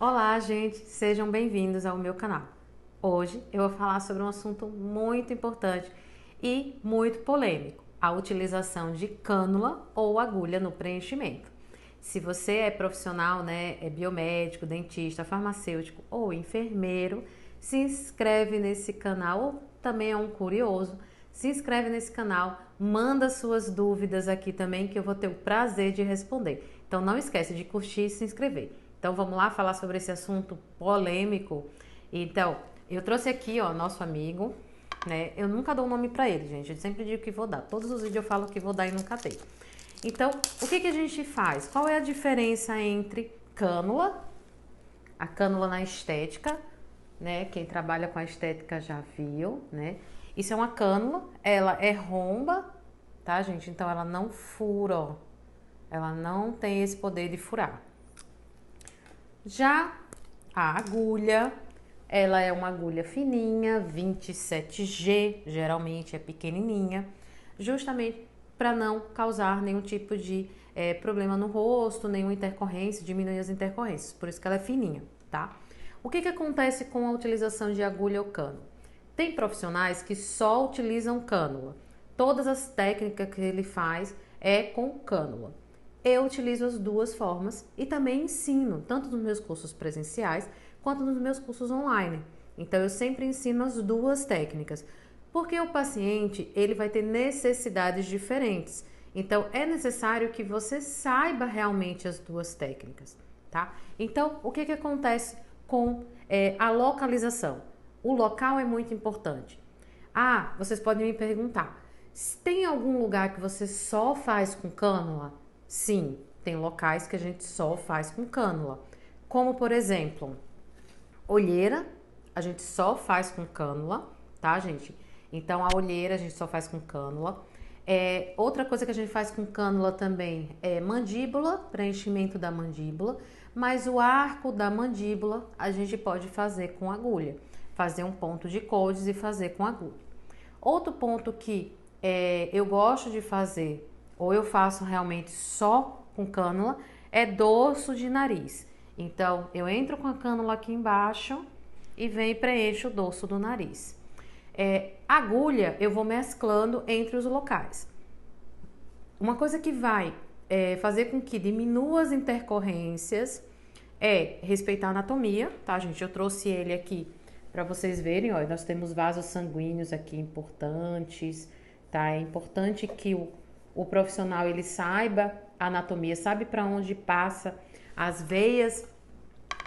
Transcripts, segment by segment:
Olá, gente, sejam bem-vindos ao meu canal. Hoje eu vou falar sobre um assunto muito importante e muito polêmico: a utilização de cânula ou agulha no preenchimento. Se você é profissional, é biomédico, dentista, farmacêutico ou enfermeiro, se inscreve nesse canal ou também é um curioso, se inscreve nesse canal, manda suas dúvidas aqui também que eu vou ter o prazer de responder. Então não esquece de curtir e se inscrever. Então vamos lá falar sobre esse assunto polêmico. Então, eu trouxe aqui, ó, nosso amigo, né? Eu nunca dou um nome pra ele, gente. Eu sempre digo que vou dar. Todos os vídeos eu falo que vou dar e nunca dei. Então, o que a gente faz? Qual é a diferença entre cânula, a cânula na estética, né? Quem trabalha com a estética já viu, né? Isso é uma cânula, ela é romba, tá, gente? Então ela não fura, ó. Ela não tem esse poder de furar. Já a agulha, ela é uma agulha fininha, 27G, geralmente é pequenininha, justamente para não causar nenhum tipo de problema no rosto, nenhuma intercorrência, diminuir as intercorrências, por isso que ela é fininha, tá? O que acontece com a utilização de agulha ou cano? Tem profissionais que só utilizam cânula. Todas as técnicas que ele faz é com cânula. Eu utilizo as duas formas e também ensino, tanto nos meus cursos presenciais quanto nos meus cursos online. Então eu sempre ensino as duas técnicas, porque o paciente ele vai ter necessidades diferentes. Então é necessário que você saiba realmente as duas técnicas, tá? Então o que acontece com a localização? O local é muito importante. Ah, vocês podem me perguntar, tem algum lugar que você só faz com cânula? Sim, tem locais que a gente só faz com cânula. Como, por exemplo, olheira, a gente só faz com cânula, tá, gente? Então, a olheira a gente só faz com cânula. Outra coisa que a gente faz com cânula também é mandíbula, preenchimento da mandíbula. Mas o arco da mandíbula a gente pode fazer com agulha. Fazer um ponto de codes e fazer com agulha. Outro ponto que eu gosto de fazer, ou eu faço realmente só com cânula, é dorso de nariz. Então, eu entro com a cânula aqui embaixo e venho e preencho o dorso do nariz. Agulha, eu vou mesclando entre os locais. Uma coisa que vai fazer com que diminua as intercorrências é respeitar a anatomia, tá, gente? Eu trouxe ele aqui para vocês verem, ó, nós temos vasos sanguíneos aqui importantes, tá? É importante que o profissional ele saiba a anatomia, sabe para onde passa as veias,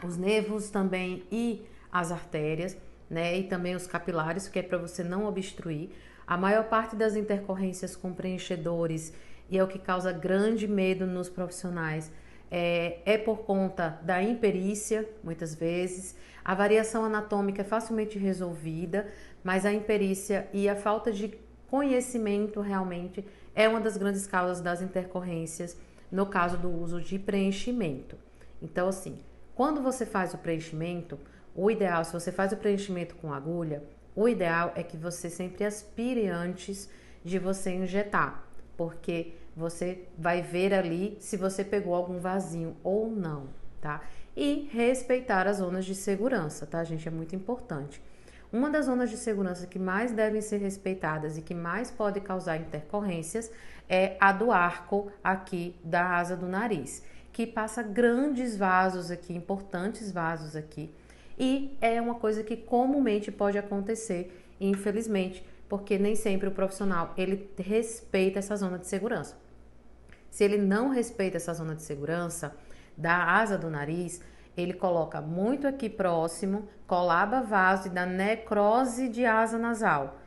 os nervos também e as artérias, né? E também os capilares, que é para você não obstruir. A maior parte das intercorrências com preenchedores, e é o que causa grande medo nos profissionais, é por conta da imperícia, muitas vezes. A variação anatômica é facilmente resolvida, mas a imperícia e a falta de conhecimento realmente é uma das grandes causas das intercorrências no caso do uso de preenchimento. Então, assim, quando você faz o preenchimento, o ideal, se você faz o preenchimento com agulha, o ideal é que você sempre aspire antes de você injetar, porque você vai ver ali se você pegou algum vasinho ou não, tá? E respeitar as zonas de segurança, tá, gente? É muito importante. Uma das zonas de segurança que mais devem ser respeitadas e que mais pode causar intercorrências é a do arco aqui da asa do nariz, que passa grandes vasos aqui, importantes vasos aqui, e é uma coisa que comumente pode acontecer, infelizmente, porque nem sempre o profissional ele respeita essa zona de segurança. Se ele não respeita essa zona de segurança da asa do nariz, ele coloca muito aqui próximo, colaba vaso e dá necrose de asa nasal.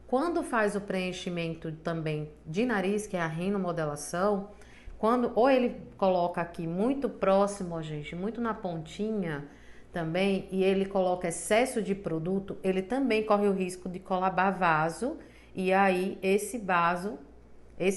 Quando faz o preenchimento também de nariz, que é a rinomodelação, quando ou ele coloca aqui muito próximo, gente, muito na pontinha também, e ele coloca excesso de produto, ele também corre o risco de colabar vaso, e aí esse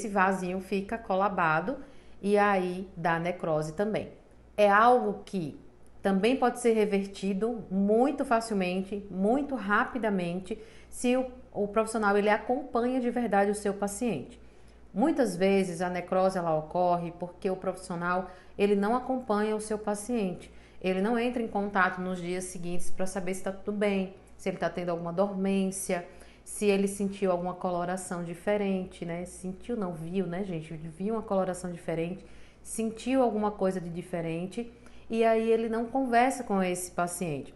vasinho fica colabado e aí dá necrose também. É algo que também pode ser revertido muito facilmente, muito rapidamente, se o profissional ele acompanha de verdade o seu paciente. Muitas vezes a necrose ela ocorre porque o profissional ele não acompanha o seu paciente. ele não entra em contato nos dias seguintes para saber se está tudo bem, se ele está tendo alguma dormência, se ele sentiu alguma coloração diferente, né? Sentiu, não viu, né, gente? Viu uma coloração diferente, sentiu alguma coisa de diferente e aí ele não conversa com esse paciente.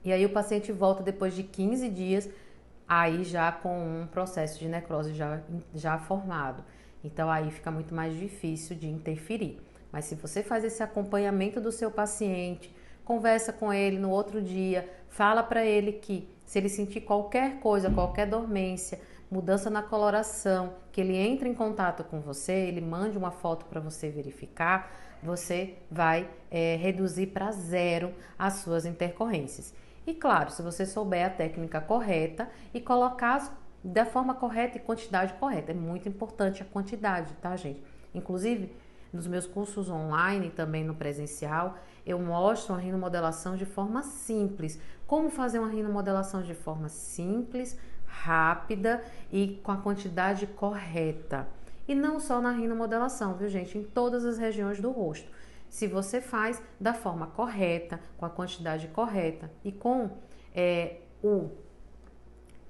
E aí o paciente volta depois de 15 dias, aí já com um processo de necrose já formado. Então aí fica muito mais difícil de interferir. Mas se você faz esse acompanhamento do seu paciente, conversa com ele no outro dia, fala para ele que se ele sentir qualquer coisa, qualquer dormência, mudança na coloração, que ele entre em contato com você, ele mande uma foto para você verificar, você vai reduzir para zero as suas intercorrências. E claro, se você souber a técnica correta e colocar da forma correta e quantidade correta. É muito importante a quantidade, tá, gente? Inclusive, nos meus cursos online e também no presencial, eu mostro a rinomodelação de forma simples. Como fazer uma rinomodelação de forma simples, rápida e com a quantidade correta. E não só na rinomodelação, viu, gente? Em todas as regiões do rosto. Se você faz da forma correta, com a quantidade correta e com o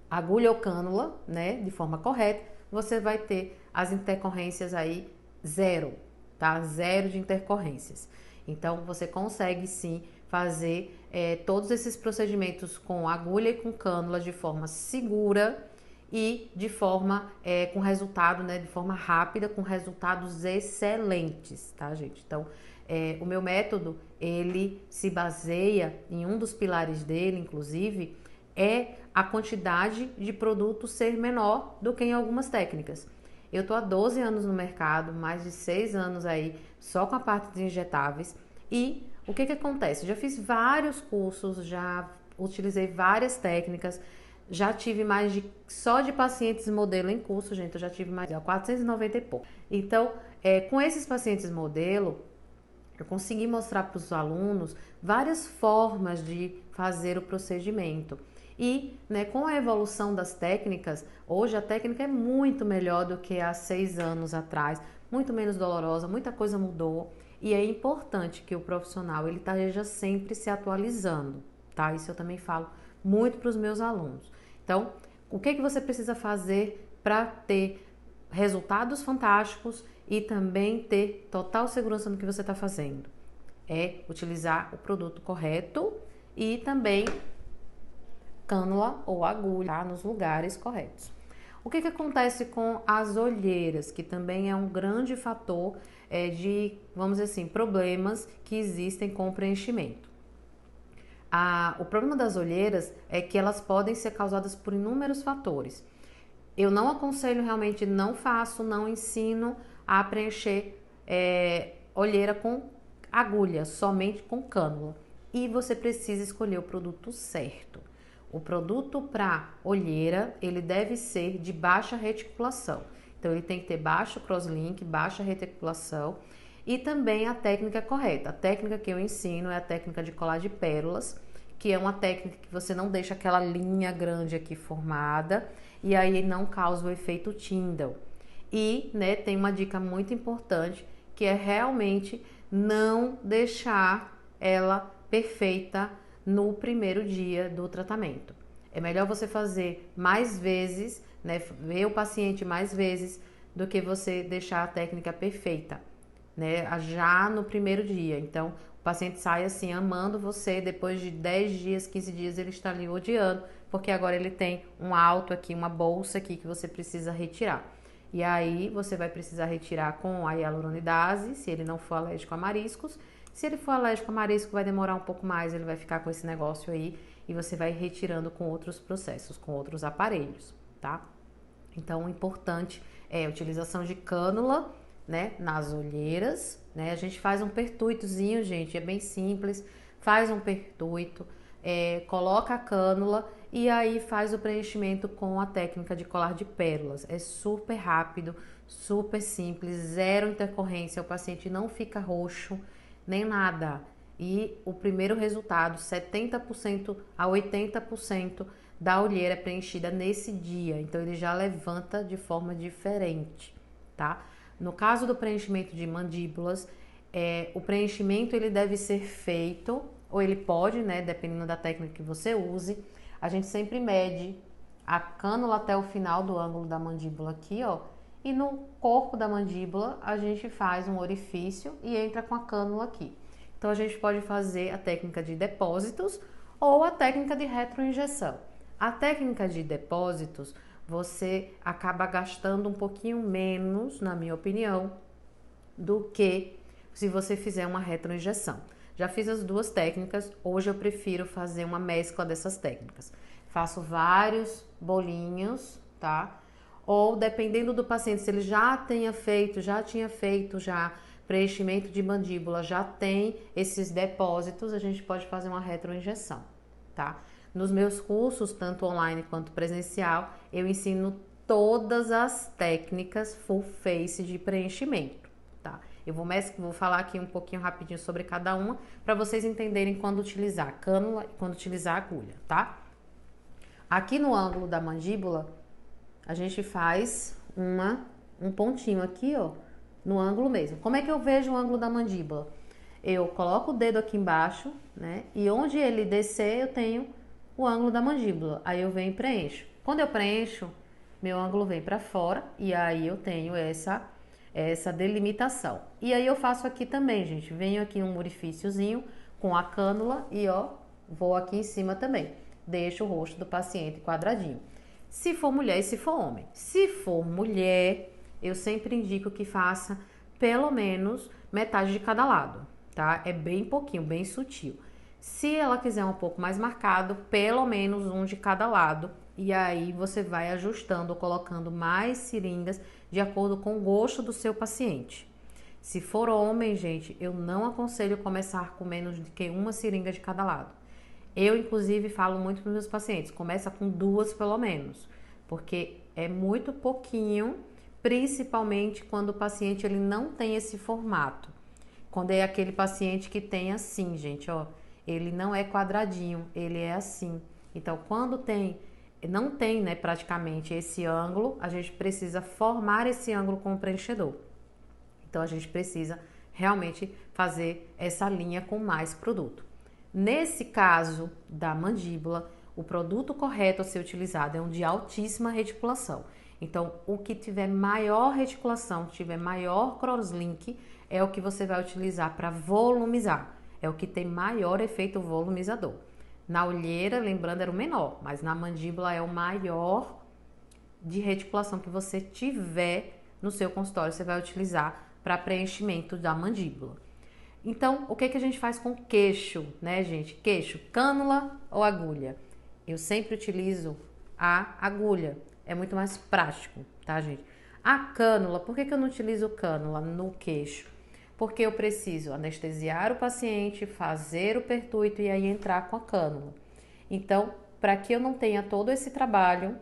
agulha ou cânula, né, de forma correta, você vai ter as intercorrências aí zero, tá? Zero de intercorrências. Então, você consegue sim fazer todos esses procedimentos com agulha e com cânula de forma segura e de forma com resultado, né, de forma rápida, com resultados excelentes, tá, gente? Então, o meu método, ele se baseia em um dos pilares dele, inclusive, é a quantidade de produto ser menor do que em algumas técnicas. Eu tô há 12 anos no mercado, mais de 6 anos aí só com a parte de injetáveis. E o que acontece? Eu já fiz vários cursos, já utilizei várias técnicas, já tive mais de, só de pacientes modelo em curso, gente, eu já tive mais de 490 e pouco. Então, com esses pacientes modelo, eu consegui mostrar para os alunos várias formas de fazer o procedimento. E, né, com a evolução das técnicas, hoje a técnica é muito melhor do que há 6 anos atrás, muito menos dolorosa, muita coisa mudou. E é importante que o profissional ele esteja sempre se atualizando, tá? Isso eu também falo muito para os meus alunos. Então, o que você precisa fazer para ter resultados fantásticos e também ter total segurança no que você está fazendo? É utilizar o produto correto e também cânula ou agulha, tá? Nos lugares corretos. O que acontece com as olheiras, que também é um grande fator de, vamos dizer assim, problemas que existem com o preenchimento. O problema das olheiras é que elas podem ser causadas por inúmeros fatores. Eu não aconselho realmente, não faço, não ensino a preencher olheira com agulha, somente com cânula. E você precisa escolher o produto certo. O produto para olheira, ele deve ser de baixa reticulação. Então, ele tem que ter baixo crosslink, baixa reticulação e também a técnica correta. A técnica que eu ensino é a técnica de colar de pérolas, que é uma técnica que você não deixa aquela linha grande aqui formada e aí não causa o efeito Tyndall. E, né, tem uma dica muito importante que é realmente não deixar ela perfeita no primeiro dia do tratamento. É melhor você fazer mais vezes, né, ver o paciente mais vezes, do que você deixar a técnica perfeita, né, já no primeiro dia. Então, o paciente sai assim, amando você, depois de 10 dias, 15 dias, ele está ali odiando, porque agora ele tem um alto aqui, uma bolsa aqui que você precisa retirar. E aí, você vai precisar retirar com a hialuronidase, se ele não for alérgico a mariscos. Se ele for alérgico a marisco, vai demorar um pouco mais, ele vai ficar com esse negócio aí e você vai retirando com outros processos, com outros aparelhos, tá? Então, o importante é a utilização de cânula, né, nas olheiras, né? A gente faz um pertuitozinho, gente, é bem simples, faz um pertuito, coloca a cânula e aí faz o preenchimento com a técnica de colar de pérolas. É super rápido, super simples, zero intercorrência, o paciente não fica roxo, nem nada. E o primeiro resultado, 70% a 80% da olheira é preenchida nesse dia. Então, ele já levanta de forma diferente, tá? No caso do preenchimento de mandíbulas, o preenchimento ele deve ser feito, ou ele pode, né, dependendo da técnica que você use. A gente sempre mede a cânula até o final do ângulo da mandíbula aqui, ó. E no corpo da mandíbula a gente faz um orifício e entra com a cânula aqui. Então a gente pode fazer a técnica de depósitos ou a técnica de retroinjeção. A técnica de depósitos, você acaba gastando um pouquinho menos, na minha opinião, do que se você fizer uma retroinjeção. Já fiz as duas técnicas, hoje eu prefiro fazer uma mescla dessas técnicas. Faço vários bolinhos, tá? Ou dependendo do paciente, se ele já tinha feito preenchimento de mandíbula, já tem esses depósitos, a gente pode fazer uma retroinjeção, tá? Nos meus cursos, tanto online quanto presencial, eu ensino todas as técnicas full face de preenchimento, tá? Eu vou falar aqui um pouquinho rapidinho sobre cada uma, para vocês entenderem quando utilizar a cânula e quando utilizar a agulha, tá? Aqui no ângulo da mandíbula, a gente faz um pontinho aqui, ó, no ângulo mesmo. Como é que eu vejo o ângulo da mandíbula? Eu coloco o dedo aqui embaixo, né? E onde ele descer, eu tenho o ângulo da mandíbula. Aí eu venho e preencho. Quando eu preencho, meu ângulo vem para fora e aí eu tenho essa delimitação. E aí eu faço aqui também, gente. Venho aqui um orifíciozinho com a cânula e, ó, vou aqui em cima também. Deixo o rosto do paciente quadradinho. Se for mulher e se for homem. Se for mulher, eu sempre indico que faça pelo menos metade de cada lado, tá? É bem pouquinho, bem sutil. Se ela quiser um pouco mais marcado, pelo menos um de cada lado. E aí você vai ajustando, colocando mais seringas de acordo com o gosto do seu paciente. Se for homem, gente, eu não aconselho começar com menos do que uma seringa de cada lado. Eu, inclusive, falo muito para os meus pacientes, começa com 2 pelo menos, porque é muito pouquinho, principalmente quando o paciente ele não tem esse formato. Quando é aquele paciente que tem assim, gente, ó, ele não é quadradinho, ele é assim. Então, quando não tem, né, praticamente esse ângulo, a gente precisa formar esse ângulo com o preenchedor. Então, a gente precisa realmente fazer essa linha com mais produto. Nesse caso da mandíbula, o produto correto a ser utilizado é um de altíssima reticulação. Então, o que tiver maior reticulação, tiver maior crosslink, é o que você vai utilizar para volumizar. É o que tem maior efeito volumizador. Na olheira, lembrando, era o menor, mas na mandíbula é o maior de reticulação que você tiver no seu consultório, você vai utilizar para preenchimento da mandíbula. Então, o que a gente faz com o queixo, né, gente? Queixo, cânula ou agulha? Eu sempre utilizo a agulha, é muito mais prático, tá, gente? A cânula, por que eu não utilizo cânula no queixo? Porque eu preciso anestesiar o paciente, fazer o pertuito e aí entrar com a cânula. Então, para que eu não tenha todo esse trabalho,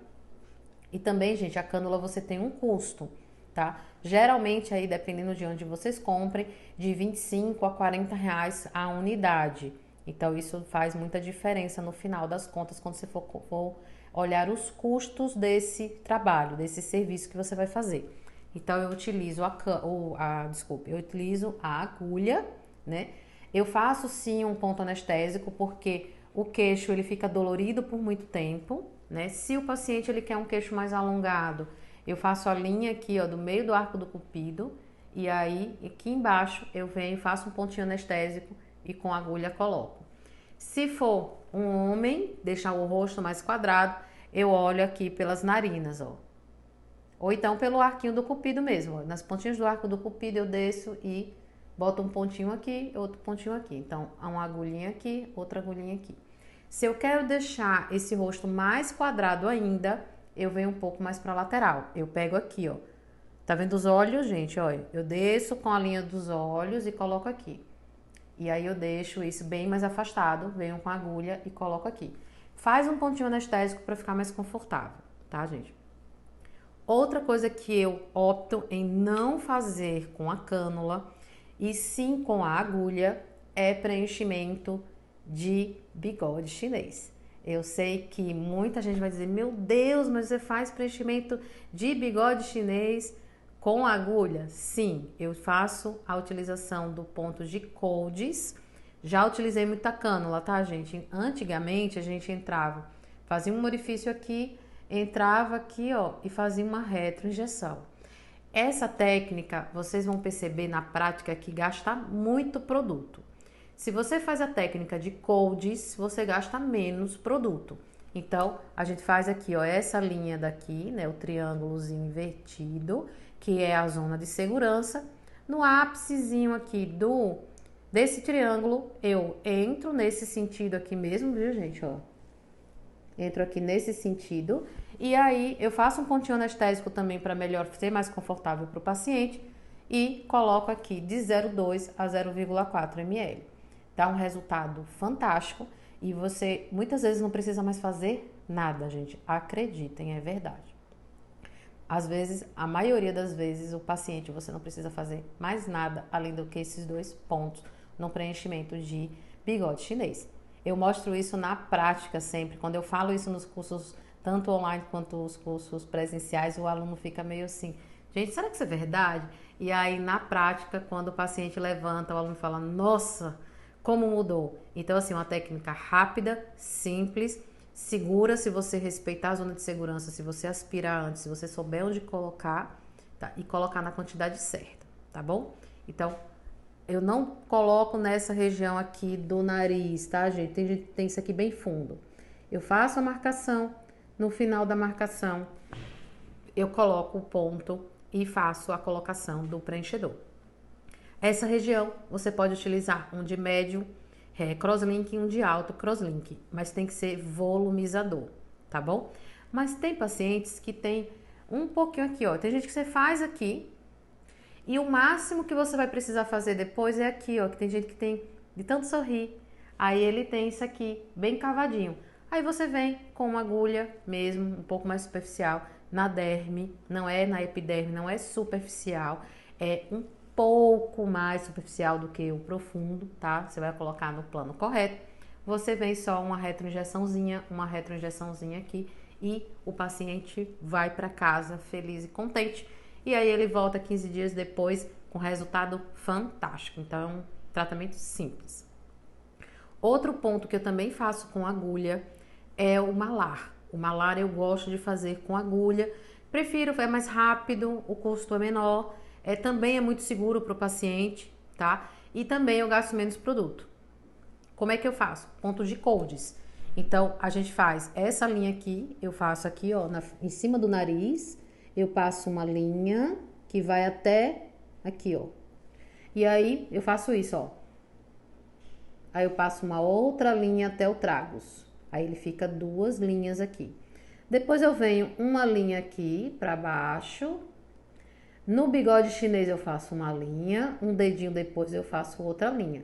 e também, gente, a cânula você tem um custo, tá? Geralmente aí, dependendo de onde vocês comprem, de 25 a 40 reais a unidade. Então, isso faz muita diferença no final das contas, quando você for olhar os custos desse trabalho, desse serviço que você vai fazer. Então, eu utilizo eu utilizo a agulha, né? Eu faço sim um ponto anestésico, porque o queixo ele fica dolorido por muito tempo, né? Se o paciente ele quer um queixo mais alongado, eu faço a linha aqui, ó, do meio do arco do cupido, e aí aqui embaixo eu venho, faço um pontinho anestésico e com a agulha coloco. Se for um homem, deixar o rosto mais quadrado, eu olho aqui pelas narinas, ó. Ou então pelo arquinho do cupido mesmo, ó. Nas pontinhas do arco do cupido eu desço e boto um pontinho aqui, outro pontinho aqui. Então, uma agulhinha aqui, outra agulhinha aqui. Se eu quero deixar esse rosto mais quadrado ainda, eu venho um pouco mais para lateral. Eu pego aqui, ó. Tá vendo os olhos, gente? Olha, eu desço com a linha dos olhos e coloco aqui. E aí eu deixo isso bem mais afastado, venho com a agulha e coloco aqui. Faz um pontinho anestésico para ficar mais confortável, tá, gente? Outra coisa que eu opto em não fazer com a cânula e sim com a agulha é preenchimento de bigode chinês. Eu sei que muita gente vai dizer, meu Deus, mas você faz preenchimento de bigode chinês Com agulha, sim, eu faço a utilização do ponto de coldes. Já utilizei muita cânula, tá, gente? Antigamente a gente entrava, fazia um orifício aqui, entrava aqui, ó, e fazia uma retroinjeção. Essa técnica, vocês vão perceber na prática que gasta muito produto. Se você faz a técnica de coldes, você gasta menos produto. Então, a gente faz aqui, ó, essa linha daqui, né, o triângulozinho invertido, que é a zona de segurança. No ápicezinho aqui desse triângulo, eu entro nesse sentido aqui mesmo, viu, gente, ó? Entro aqui nesse sentido e aí eu faço um pontinho anestésico também para melhor ser mais confortável para o paciente e coloco aqui de 0,2 a 0,4 ml. Dá um resultado fantástico e você muitas vezes não precisa mais fazer nada, gente. Acreditem, é verdade. Às vezes, a maioria das vezes, o paciente você não precisa fazer mais nada além do que esses 2 pontos no preenchimento de bigode chinês. Eu mostro isso na prática sempre. Quando eu falo isso nos cursos, tanto online quanto os cursos presenciais, o aluno fica meio assim, gente, será que isso é verdade? E aí, na prática, quando o paciente levanta, o aluno fala, nossa, como mudou? Então, assim, uma técnica rápida, simples, segura se você respeitar a zona de segurança, se você aspirar antes, se você souber onde colocar, tá? E colocar na quantidade certa, tá bom? Então, eu não coloco nessa região aqui do nariz, tá, gente? Tem gente que tem isso aqui bem fundo. Eu faço a marcação, no final da marcação, eu coloco o ponto e faço a colocação do preenchedor. Essa região você pode utilizar um de médio crosslink e um de alto crosslink, mas tem que ser volumizador, tá bom? Mas tem pacientes que tem um pouquinho aqui, ó. Tem gente que você faz aqui e o máximo que você vai precisar fazer depois é aqui, ó. Que tem gente que tem de tanto sorrir, aí ele tem isso aqui bem cavadinho. Aí você vem com uma agulha mesmo, um pouco mais superficial, na derme, não é na epiderme, não é superficial, é um pouco mais superficial do que o profundo, tá? Você vai colocar no plano correto. Você vem só uma retroinjeçãozinha aqui e o paciente vai para casa feliz e contente. E aí ele volta 15 dias depois com resultado fantástico. Então, tratamento simples. Outro ponto que eu também faço com agulha é o malar. O malar eu gosto de fazer com agulha. Prefiro, é mais rápido, o custo é menor. Também é muito seguro para o paciente, tá? E também eu gasto menos produto. Como é que eu faço? Ponto de coldes. Então, a gente faz essa linha aqui, eu faço aqui, ó, em cima do nariz, eu passo uma linha que vai até aqui, ó. E aí, eu faço isso, ó. Aí eu passo uma outra linha até o tragus. Aí ele fica 2 linhas aqui. Depois eu venho uma linha aqui para baixo. No bigode chinês eu faço uma linha, um dedinho depois eu faço outra linha.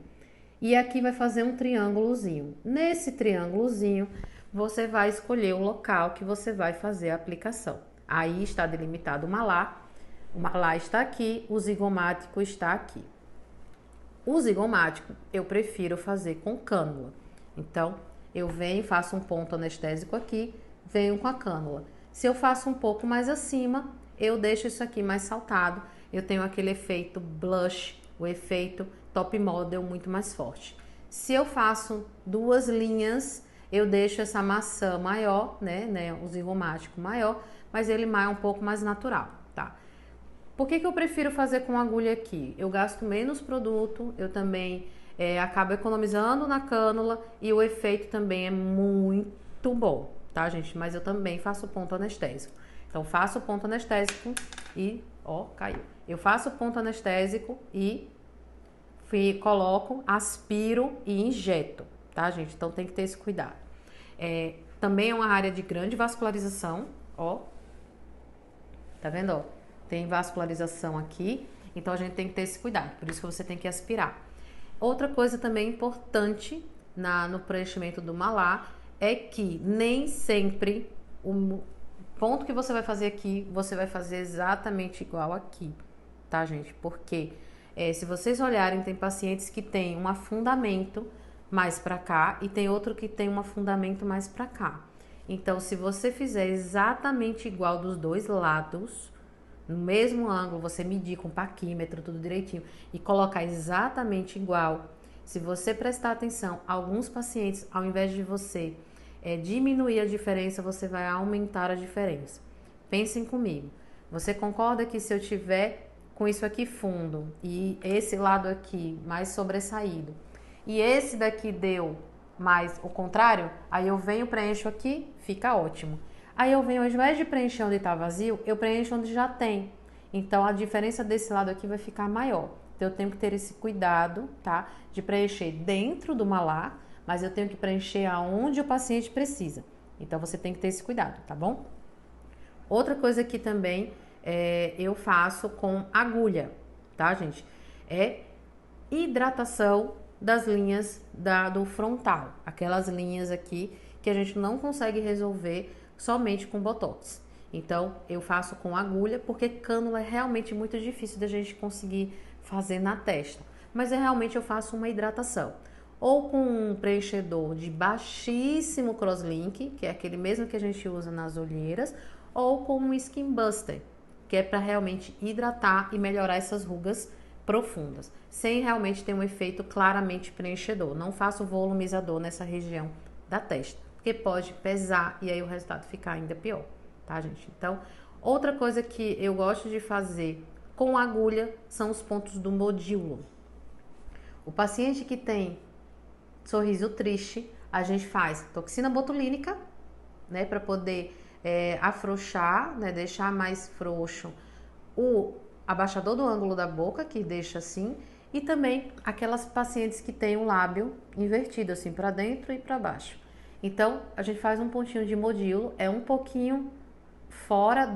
E aqui vai fazer um triângulozinho. Nesse triângulozinho, você vai escolher o local que você vai fazer a aplicação. Aí está delimitado o malar está aqui, o zigomático está aqui. O zigomático eu prefiro fazer com cânula. Então, eu venho, faço um ponto anestésico aqui, venho com a cânula. Se eu faço um pouco mais acima, eu deixo isso aqui mais saltado, eu tenho aquele efeito blush, o efeito top model muito mais forte. Se eu faço 2 linhas, eu deixo essa maçã maior, né, o zigomático maior, mas ele é um pouco mais natural, tá? Por que eu prefiro fazer com agulha aqui? Eu gasto menos produto, eu também acabo economizando na cânula e o efeito também é muito bom, tá, gente? Mas eu também faço ponto anestésico. Então, faço o ponto anestésico e, ó, caiu. Eu faço o ponto anestésico e coloco, aspiro e injeto, tá, gente? Então, tem que ter esse cuidado. Também é uma área de grande vascularização, ó. Tá vendo, ó? Tem vascularização aqui, então a gente tem que ter esse cuidado. Por isso que você tem que aspirar. Outra coisa também importante no preenchimento do malar é que nem sempre o ponto que você vai fazer aqui, você vai fazer exatamente igual aqui, tá, gente? Porque se vocês olharem, tem pacientes que têm um afundamento mais pra cá e tem outro que tem um afundamento mais pra cá. Então, se você fizer exatamente igual dos 2 lados, no mesmo ângulo, você medir com paquímetro, tudo direitinho, e colocar exatamente igual. Se você prestar atenção, alguns pacientes, ao invés de você diminuir a diferença, você vai aumentar a diferença. Pensem comigo. Você concorda que se eu tiver com isso aqui fundo e esse lado aqui mais sobressaído, e esse daqui deu mais o contrário, aí eu venho, preencho aqui, fica ótimo. Aí eu venho, ao invés de preencher onde está vazio, eu preencho onde já tem. Então a diferença desse lado aqui vai ficar maior. Então eu tenho que ter esse cuidado, tá? De preencher dentro do malar, mas eu tenho que preencher aonde o paciente precisa. Então você tem que ter esse cuidado, tá bom? Outra coisa que também eu faço com agulha, tá, gente? É hidratação das linhas do frontal. Aquelas linhas aqui que a gente não consegue resolver somente com botox. Então, eu faço com agulha, porque cânula é realmente muito difícil da gente conseguir fazer na testa. Mas realmente eu faço uma hidratação. Ou com um preenchedor de baixíssimo crosslink, que é aquele mesmo que a gente usa nas olheiras, ou com um Skin Buster, que é para realmente hidratar e melhorar essas rugas profundas, sem realmente ter um efeito claramente preenchedor. Não faço volumizador nessa região da testa, porque pode pesar e aí o resultado ficar ainda pior, tá, gente? Então, outra coisa que eu gosto de fazer com agulha são os pontos do modíolo. O paciente que tem sorriso triste, a gente faz toxina botulínica, né, para poder afrouxar, né, deixar mais frouxo o abaixador do ângulo da boca, que deixa assim, e também aquelas pacientes que têm o lábio invertido, assim, para dentro e para baixo. Então, a gente faz um pontinho de modíolo, é um pouquinho fora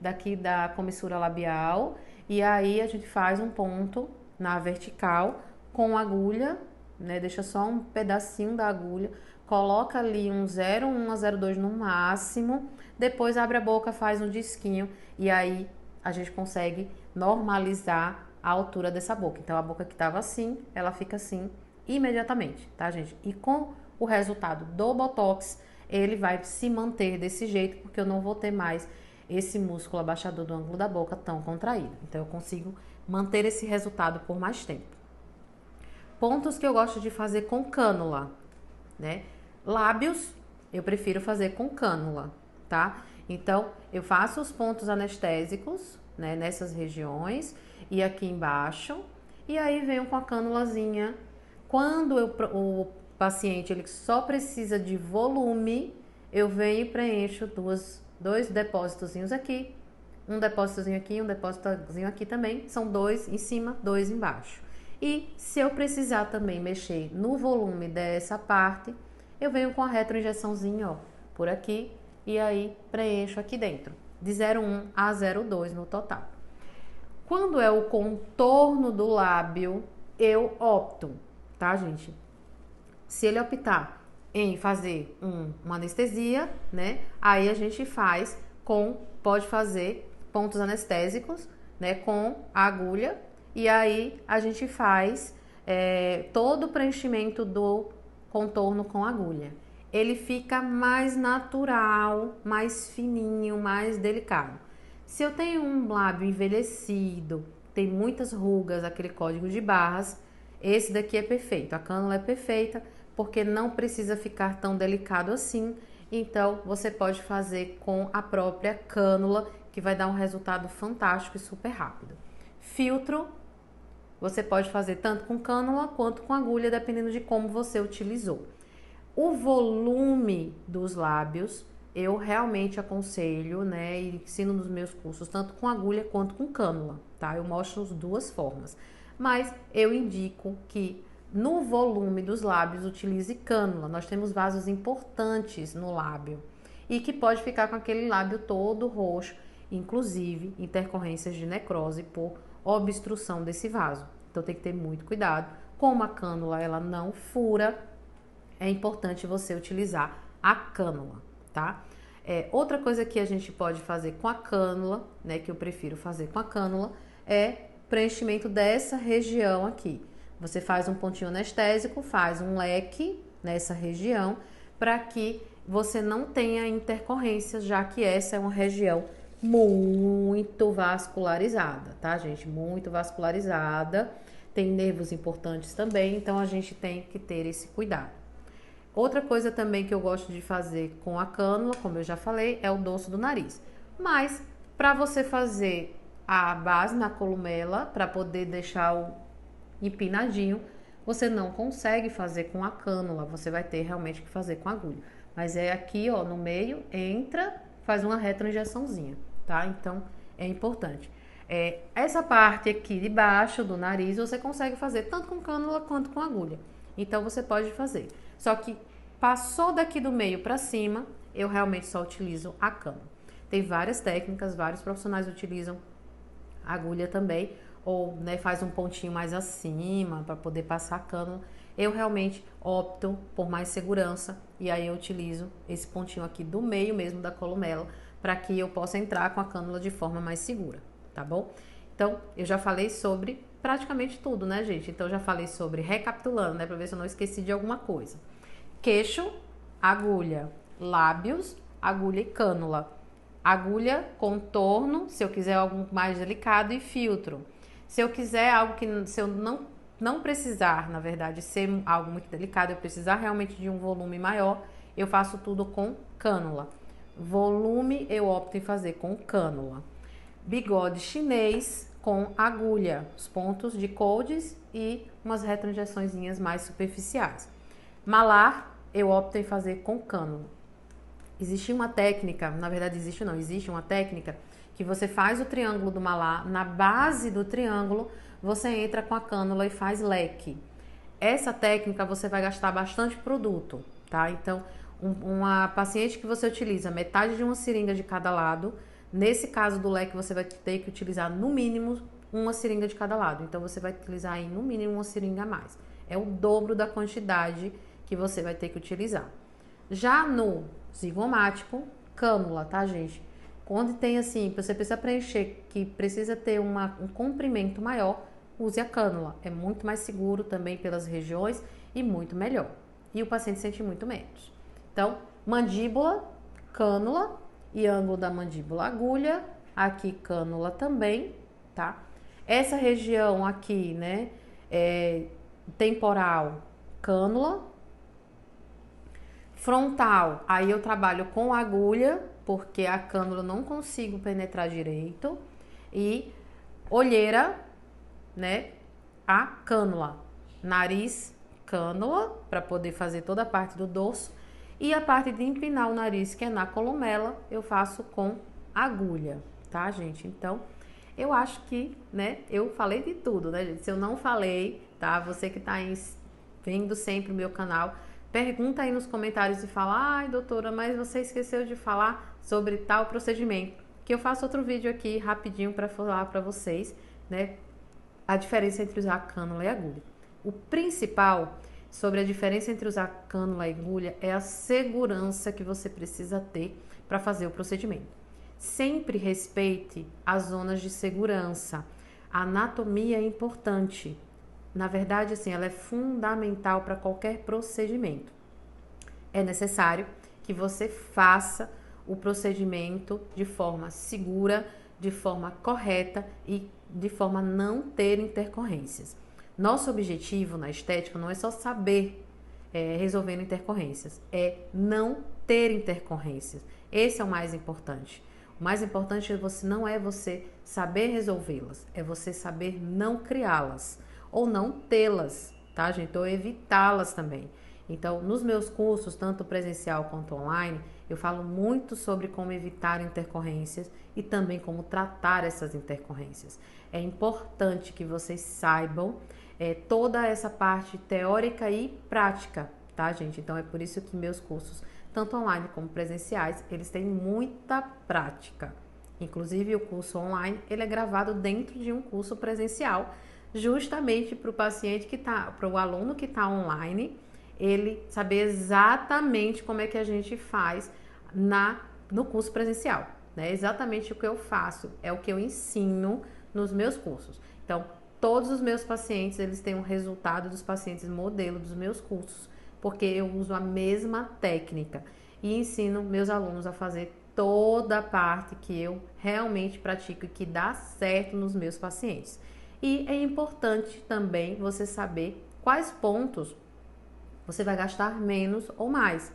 daqui da comissura labial, e aí a gente faz um ponto na vertical com agulha, né, deixa só um pedacinho da agulha, coloca ali um 0,1 a 0,2 no máximo, depois abre a boca, faz um disquinho e aí a gente consegue normalizar a altura dessa boca. Então a boca que estava assim, ela fica assim imediatamente, tá, gente? E com o resultado do Botox, ele vai se manter desse jeito, porque eu não vou ter mais esse músculo abaixador do ângulo da boca tão contraído. Então eu consigo manter esse resultado por mais tempo. Pontos que eu gosto de fazer com cânula, né? Lábios, eu prefiro fazer com cânula, tá? Então, eu faço os pontos anestésicos, né, nessas regiões e aqui embaixo, e aí venho com a cânulazinha. Quando o paciente ele só precisa de volume, eu venho e preencho dois depósitozinhos aqui, um depósitozinho aqui, um depósitozinho aqui também, são 2 em cima, 2 embaixo. E se eu precisar também mexer no volume dessa parte, eu venho com a retroinjeçãozinha, ó, por aqui, e aí preencho aqui dentro, de 0,1 a 0,2 no total. Quando é o contorno do lábio, eu opto, tá, gente? Se ele optar em fazer uma anestesia, né, aí a gente pode fazer pontos anestésicos, né, com a agulha, e aí a gente faz todo o preenchimento do contorno com agulha. Ele fica mais natural, mais fininho, mais delicado. Se eu tenho um lábio envelhecido, tem muitas rugas, aquele código de barras, esse daqui é perfeito. A cânula é perfeita porque não precisa ficar tão delicado assim. Então, você pode fazer com a própria cânula, que vai dar um resultado fantástico e super rápido. Filtro, você pode fazer tanto com cânula quanto com agulha, dependendo de como você utilizou. O volume dos lábios, eu realmente aconselho, né, e ensino nos meus cursos, tanto com agulha quanto com cânula, tá? Eu mostro as duas formas. Mas eu indico que no volume dos lábios utilize cânula. Nós temos vasos importantes no lábio e que pode ficar com aquele lábio todo roxo, inclusive intercorrências de necrose por obstrução desse vaso. Então tem que ter muito cuidado. Como a cânula ela não fura, é importante você utilizar a cânula, tá? Outra coisa que a gente pode fazer com a cânula, né, que eu prefiro fazer com a cânula, é preenchimento dessa região aqui. Você faz um pontinho anestésico, faz um leque nessa região, para que você não tenha intercorrências, já que essa é uma região muito vascularizada, tá, gente? Muito vascularizada. Tem nervos importantes também, então a gente tem que ter esse cuidado. Outra coisa também que eu gosto de fazer com a cânula, como eu já falei, é o dorso do nariz. Mas para você fazer a base na columela, para poder deixar o empinadinho, você não consegue fazer com a cânula, você vai ter realmente que fazer com a agulha. Mas é aqui, ó, no meio, entra, faz uma retroinjeçãozinha, tá? Então, é importante. Essa parte aqui de baixo do nariz, você consegue fazer tanto com cânula quanto com agulha. Então, você pode fazer. Só que passou daqui do meio para cima, eu realmente só utilizo a cânula. Tem várias técnicas, vários profissionais utilizam a agulha também, ou né, faz um pontinho mais acima para poder passar a cânula. Eu realmente opto por mais segurança e aí eu utilizo esse pontinho aqui do meio mesmo da columela para que eu possa entrar com a cânula de forma mais segura, tá bom? Então, eu já falei sobre praticamente tudo, né, gente? Então, eu já falei sobre, recapitulando, né, para ver se eu não esqueci de alguma coisa. Queixo, agulha, lábios, agulha e cânula. Agulha, contorno, se eu quiser algo mais delicado, e filtro. Se eu quiser algo que, se eu não precisar, na verdade, ser algo muito delicado, eu precisar realmente de um volume maior, eu faço tudo com cânula. Volume eu opto em fazer com cânula. Bigode chinês com agulha, os pontos de coldes e umas retroinjeçõezinhas mais superficiais. Malar eu opto em fazer com cânula. Existe uma técnica, na verdade existe uma técnica que você faz o triângulo do malar, na base do triângulo você entra com a cânula e faz leque. Essa técnica você vai gastar bastante produto, tá? Então, uma paciente que você utiliza metade de uma seringa de cada lado, nesse caso do leque você vai ter que utilizar no mínimo uma seringa de cada lado. Então, você vai utilizar aí no mínimo uma seringa a mais. É o dobro da quantidade que você vai ter que utilizar. Já no zigomático, cânula, tá, gente? Quando tem assim, você precisa preencher, que precisa ter um comprimento maior, use a cânula. É muito mais seguro também pelas regiões e muito melhor. E o paciente sente muito menos. Então, mandíbula, cânula e ângulo da mandíbula, agulha. Aqui, cânula também, tá? Essa região aqui, né, temporal, cânula. Frontal, aí eu trabalho com agulha, porque a cânula eu não consigo penetrar direito. E olheira, né, a cânula. Nariz, cânula, para poder fazer toda a parte do dorso. E a parte de empinar o nariz, que é na columela, eu faço com agulha, tá, gente? Então, eu acho que, né, eu falei de tudo, né, gente? Se eu não falei, tá, você que tá vendo sempre o meu canal, pergunta aí nos comentários e fala: ai, doutora, mas você esqueceu de falar sobre tal procedimento. Que eu faço outro vídeo aqui rapidinho para falar para vocês, né, a diferença entre usar cânula e agulha. O principal sobre a diferença entre usar cânula e agulha é a segurança que você precisa ter para fazer o procedimento. Sempre respeite as zonas de segurança. A anatomia é importante. Na verdade, assim, ela é fundamental para qualquer procedimento. É necessário que você faça o procedimento de forma segura, de forma correta e de forma a não ter intercorrências. Nosso objetivo na estética não é só saber resolvendo intercorrências, é não ter intercorrências. Esse é o mais importante. O mais importante não é você saber resolvê-las, é você saber não criá-las ou não tê-las, tá, gente? Ou evitá-las também. Então, nos meus cursos, tanto presencial quanto online, eu falo muito sobre como evitar intercorrências e também como tratar essas intercorrências. É importante que vocês saibam toda essa parte teórica e prática, tá, gente? Então, é por isso que meus cursos, tanto online como presenciais, eles têm muita prática. Inclusive, o curso online, ele é gravado dentro de um curso presencial, justamente para o paciente para o aluno que está online, ele saber exatamente como é que a gente faz no curso presencial, né? Exatamente o que eu faço, é o que eu ensino nos meus cursos. Então, todos os meus pacientes, eles têm um resultado dos pacientes modelo dos meus cursos, porque eu uso a mesma técnica e ensino meus alunos a fazer toda a parte que eu realmente pratico e que dá certo nos meus pacientes. E é importante também você saber quais pontos você vai gastar menos ou mais,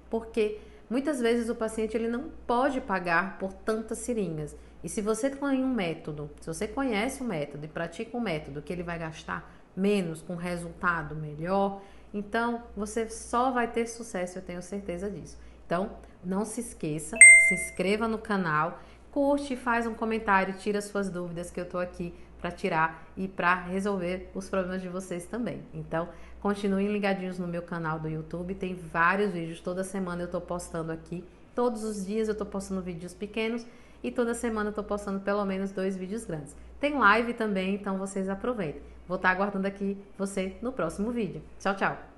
porque muitas vezes o paciente ele não pode pagar por tantas seringas. E se você tem um método, se você conhece o método e pratica um método que ele vai gastar menos com resultado melhor, então você só vai ter sucesso, eu tenho certeza disso. Então, não se esqueça, se inscreva no canal, curte, faz um comentário, tira suas dúvidas que eu tô aqui para tirar e para resolver os problemas de vocês também. Então, continuem ligadinhos no meu canal do YouTube, tem vários vídeos, toda semana eu tô postando aqui, todos os dias eu tô postando vídeos pequenos e toda semana eu tô postando pelo menos 2 vídeos grandes. Tem live também, então vocês aproveitem. Vou estar aguardando aqui você no próximo vídeo. Tchau, tchau!